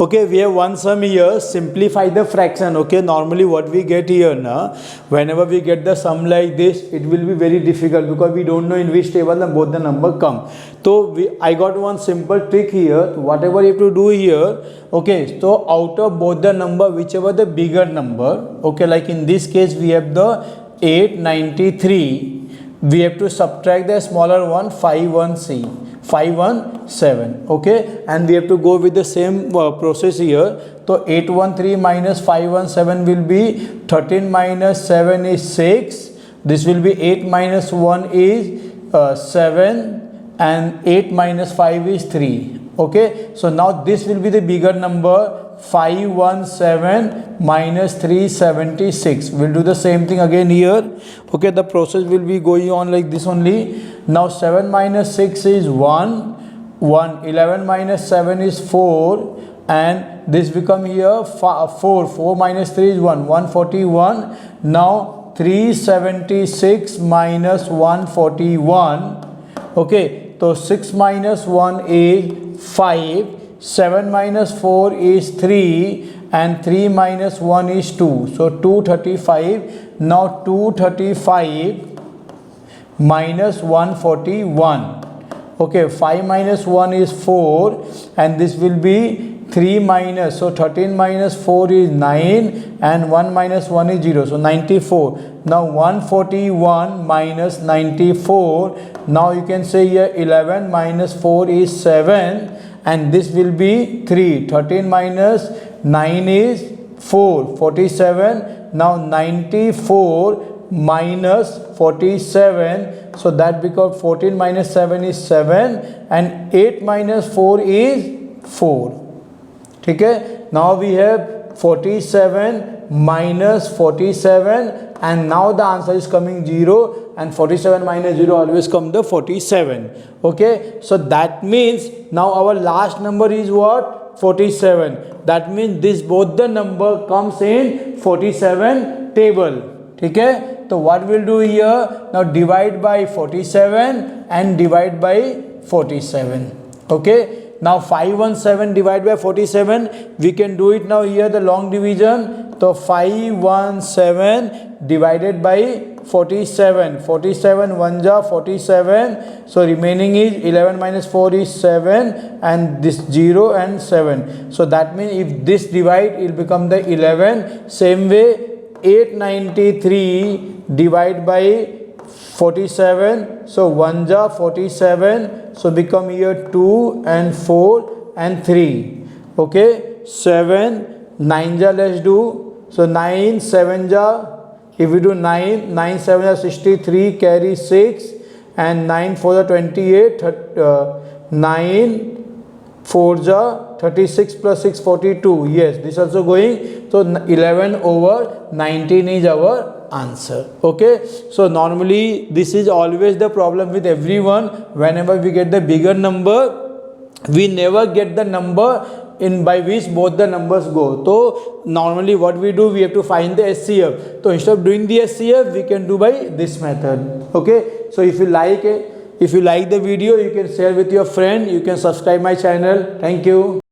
Okay, we have one sum here, simplify the fraction. Okay, normally what we get here now, whenever we get the sum like this, it will be very difficult because we don't know in which table both the number come. So I got one simple trick here. Whatever you have to do here, okay, so out of both the number, whichever the bigger number, okay, like in this case we have the 893, we have to subtract the smaller one 517, okay, and we have to go with the same process here. So 813 minus 517 will be 13 minus 7 is 6. This will be 8 minus 1 is 7, and 8 minus 5 is 3. Okay, so now this will be the bigger number. 517 minus 376. We'll do the same thing again here. Okay, the process will be going on like this only. Now 7 minus 6 is 1. 11 minus 7 is 4, and this become here 4. 4 minus 3 is 141. Now 376 minus 141. Okay, so 6 minus 1 is 5. 7 minus 4 is 3, and 3 minus 1 is 2. So 235. Now 235 minus 141. Okay, 5 minus 1 is 4, and this will be 3 minus, so 13 minus 4 is 9, and 1 minus 1 is 0, so 94. Now 141 minus 94. Now you can say here 11 minus 4 is 7, and this will be 3. 13 minus 9 is 4, 47. Now 94 minus 47, so that because 14 minus 7 is 7, and 8 minus 4 is 4. Okay, now we have 47 minus 47, and now the answer is coming 0, and 47 minus 0 always come the 47. Okay, so that means now our last number is what? 47. That means this both the number comes in 47 table. Okay, so what we'll do here, now divide by 47 and divide by 47. Okay, now 517 divided by 47, we can do it now here the long division. So 517 divided by 47. 47 1 ja 47. So remaining is 11 minus 4 is 7, and this 0 and 7. So that means if this divide, it will become the 11. Same way 893 divided by 47. So 1 ja 47. So become here 2 and 4 and 3. Okay, 7 9 ja let's do. So 9 7 ja, if we do 9 7 ja 63, carry 6, and 9 4 ja 28, 9 4 ja 36 plus 6 42. Yes, this also going. So 11 over 19 is our answer. Okay, so normally this is always the problem with everyone. Whenever we get the bigger number, we never get the number in by which both the numbers go. So normally what we do, we have to find the SCF. So instead of doing the SCF, we can do by this method. Okay, so if you like it, if you like the video, you can share with your friend, you can subscribe my channel. Thank you.